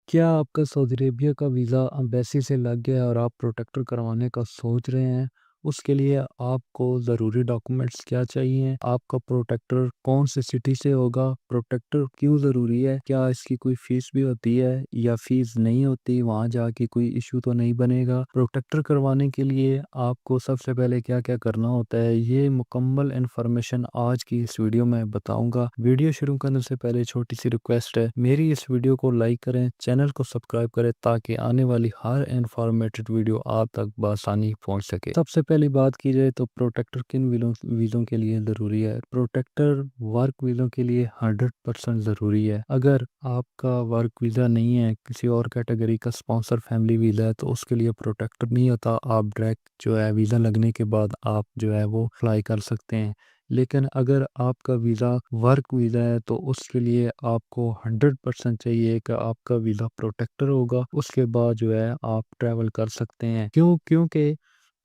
क्या आपका Saudi Arabia का वीज़ा एम्बेसी से लग गया है और आप प्रोटेक्टर करवाने का सोच रहे हैं? उसके लिए आपको ज़रूरी डॉक्यूमेंट्स क्या चाहिए? आपका प्रोटेक्टर कौन सी सिटी से होगा? प्रोटेक्टर क्यों ज़रूरी है? क्या इसकी कोई फ़ीस भी होती है या फ़ीस नहीं होती? वहाँ जाके कोई इश्यू तो नहीं बनेगा? प्रोटेक्टर करवाने के लिए आपको सबसे पहले क्या-क्या करना होता है? ये मुकम्मल इन्फॉर्मेशन आज की इस वीडियो में बताऊँगा। वीडियो शुरू करने से पहले छोटी-सी रिक्वेस्ट है, मेरी इस वीडियो को लाइक करें, चैनल को सब्सक्राइब करें ताकि आने वाली हर इन्फॉर्मेटिव वीडियो आप तक बआसानी पहुँच सके। सबसे पहली बात की जाए तो प्रोटेक्टर किन वीज़ों के लिए ज़रूरी है? प्रोटेक्टर वर्क वीज़ों के लिए 100% ज़रूरी है। अगर आपका वर्क वीज़ा नहीं है, किसी और कैटेगरी का स्पॉन्सर फैमिली वीज़ा है, तो उसके लिए प्रोटेक्टर नहीं होता। आप डायरेक्ट जो है वीज़ा लगने के बाद आप जो है वो अप्लाई कर सकते हैं। लेकिन अगर आपका वीज़ा वर्क वीज़ा है तो उसके लिए आपको 100% चाहिए कि आपका वीज़ा प्रोटेक्टर होगा, उसके बाद जो है आप ट्रैवल कर सकते हैं। क्योंकि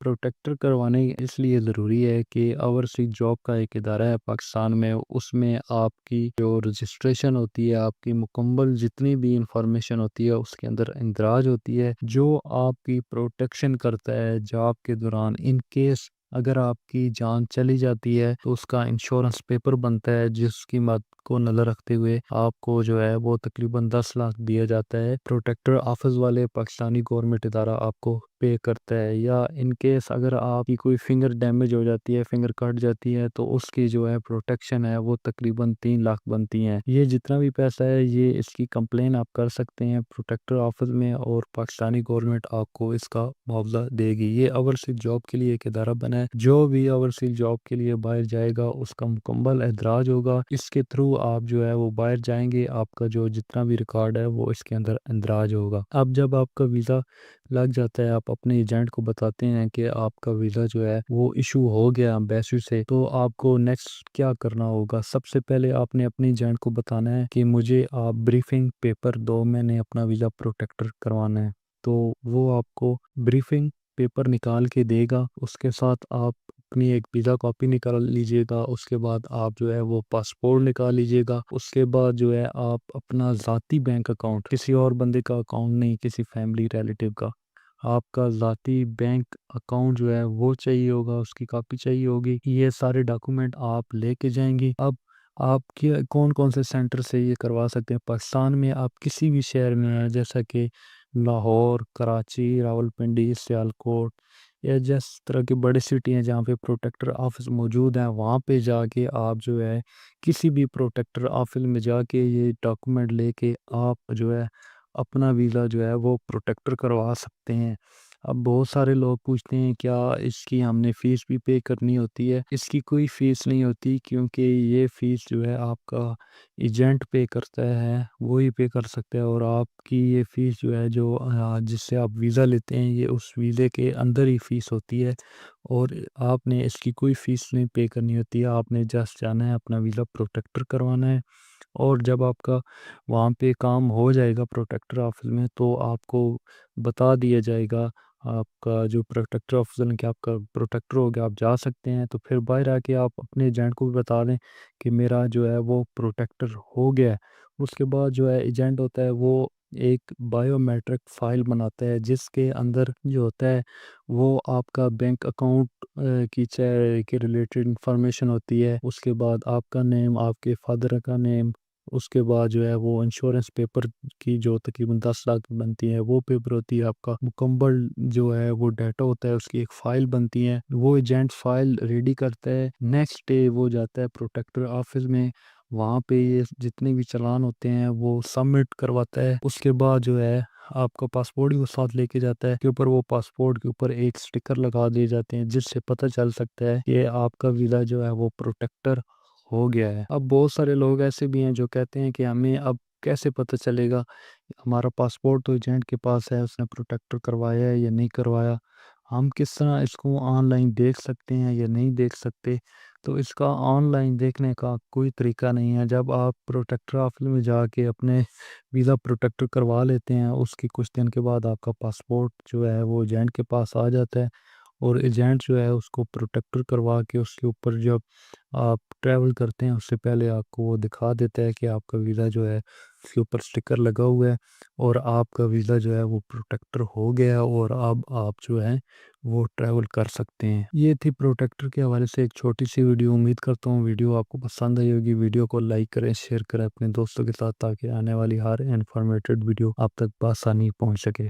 प्रोटेक्टर करवाने इसलिए ज़रूरी है कि ओवरसीज़ जॉब का एक इदारा है पाकिस्तान में, उसमें आपकी जो रजिस्ट्रेशन होती है, आपकी मुकम्मल जितनी भी इंफॉर्मेशन होती है उसके अंदर इंदराज होती है, जो आपकी प्रोटेक्शन करता है जॉब के दौरान। इन केस अगर आपकी जान चली जाती है तो उसका इंश्योरेंस पेपर बनता है, जिसकी मद को नज़र रखते हुए आपको जो है वो तकरीबन 10 लाख दिया जाता है। प्रोटेक्टर ऑफिस वाले पाकिस्तानी गवर्नमेंट इदारा आपको पे करता है। या इन केस अगर आपकी कोई फिंगर डैमेज हो जाती है, फिंगर कट जाती है, तो उसकी जो है प्रोटेक्शन है वो तकरीबन 3 लाख बनती है। ये जितना भी पैसा है ये इसकी कंप्लेन आप कर सकते हैं प्रोटेक्टर ऑफिस में और पाकिस्तानी गवर्नमेंट आपको इसका मुआवजा देगी। ये ओवरसीज जॉब के लिए एक इदारा बना है, जो भी ओवरसीज जॉब के लिए बाहर जाएगा उसका मुकम्मल एदराज होगा। इसके थ्रू आप जो है वो बाहर जाएंगे, आपका जो जितना भी रिकॉर्ड है वो इसके अंदर इंदराज होगा। अब जब आपका वीज़ा लग जाता है, आप अपने एजेंट को बताते हैं कि आपका वीज़ा जो है वो इशू हो गया एम्बेसी से, तो आपको नेक्स्ट क्या करना होगा? सबसे पहले आपने अपने एजेंट को बताना है कि मुझे आप ब्रीफिंग पेपर दो, मैंने अपना वीज़ा प्रोटेक्टर करवाना है। तो वो आपको ब्रीफिंग पेपर निकाल के देगा। उसके साथ आप अपनी एक वीज़ा कॉपी निकाल लीजिएगा, उसके बाद आप जो है वो पासपोर्ट निकाल लीजिएगा। उसके बाद जो है आप अपना ज़ाती बैंक अकाउंट, किसी और बंदे का अकाउंट नहीं, किसी फैमिली रिलेटिव का, आपका ज़ाती बैंक अकाउंट जो है वो चाहिए होगा, उसकी कॉपी चाहिए होगी। ये सारे डॉक्यूमेंट आप लेके जाएंगे। अब आप कौन कौन से सेंटर से ये करवा सकते हैं? पाकिस्तान में आप किसी भी शहर में हैं, जैसा कि लाहौर, कराची, रावलपिंडी, सियालकोट या जिस तरह की बड़ी सिटी हैं जहाँ पे प्रोटेक्टर ऑफिस मौजूद हैं, वहाँ पे जाके आप जो है किसी भी प्रोटेक्टर ऑफिस में जाके ये डॉक्यूमेंट लेके आप जो है अपना वीज़ा जो है वो प्रोटेक्टर करवा सकते हैं। अब बहुत सारे लोग पूछते हैं क्या इसकी हमने फ़ीस भी पे करनी होती है? इसकी कोई फ़ीस नहीं होती, क्योंकि ये फ़ीस जो है आपका एजेंट पे करता है, वो ही पे कर सकता है। और आपकी ये फ़ीस जो है जो जिससे आप वीज़ा लेते हैं, ये उस वीज़े के अंदर ही फ़ीस होती है और आपने इसकी कोई फ़ीस नहीं पे करनी होती है। आपने जस्ट जाना है, अपना वीज़ा प्रोटेक्टर करवाना है और जब आपका वहाँ पे काम हो जाएगा प्रोटेक्टर ऑफिस में, तो आपको बता दिया जाएगा आपका जो प्रोटेक्टर ऑफिसर ने कि आपका प्रोटेक्टर हो गया, आप जा सकते हैं। तो फिर बाहर आके आप अपने एजेंट को भी बता दें कि मेरा जो है वो प्रोटेक्टर हो गया है। उसके बाद जो है एजेंट होता है वो एक बायोमेट्रिक फ़ाइल बनाता है, जिसके अंदर जो होता है वो आपका बैंक अकाउंट की के रिलेटेड इंफॉर्मेशन होती है। उसके बाद आपका नेम, आपके फादर का नेम, उसके बाद जो है वो इंश्योरेंस पेपर की जो तकरीबन 10 लाख की बनती है वो पेपर होती है। आपका मुकम्मल जो है वो डाटा होता है, उसकी एक फ़ाइल बनती है। वो एजेंट फ़ाइल रेडी करता है, नेक्स्ट डे वो जाता है प्रोटेक्टर ऑफिस में, वहाँ पे ये जितने भी चालान होते हैं वो सबमिट करवाता है। उसके बाद जो है आपका पासपोर्ट भी वो साथ लेके जाता है, के ऊपर वो पासपोर्ट के ऊपर एक स्टिकर लगा दिए जाते हैं, जिससे पता चल सकता है कि आपका वीज़ा जो है वो प्रोटेक्टर हो गया है। अब बहुत सारे लोग ऐसे भी हैं जो कहते हैं कि हमें अब कैसे पता चलेगा, हमारा पासपोर्ट तो एजेंट के पास है, उसने प्रोटेक्टर करवाया है या नहीं करवाया, हम किस तरह इसको ऑनलाइन देख सकते हैं या नहीं देख सकते? तो इसका ऑनलाइन देखने का कोई तरीका नहीं है। जब आप प्रोटेक्टर ऑफिस में जाके अपने वीज़ा प्रोटेक्टर करवा लेते हैं, उसके कुछ दिन के बाद आपका पासपोर्ट जो है वो एजेंट के पास आ जाता है और एजेंट जो है उसको प्रोटेक्टर करवा के उसके ऊपर जब आप ट्रैवल करते हैं उससे पहले आपको वो दिखा देता है कि आपका वीज़ा जो है اس کے اوپر اسٹکر لگا ہوا ہے اور آپ کا ویزا جو ہے وہ پروٹیکٹر ہو گیا اور اب آپ جو ہے وہ ٹریول کر سکتے ہیں۔ یہ تھی پروٹیکٹر کے حوالے سے ایک چھوٹی سی ویڈیو۔ امید کرتا ہوں ویڈیو آپ کو پسند آئی ہوگی۔ ویڈیو کو لائک کریں، شیئر کریں اپنے دوستوں کے ساتھ تاکہ آنے والی ہر انفارمیٹڈ ویڈیو آپ تک بآسانی پہنچ سکے۔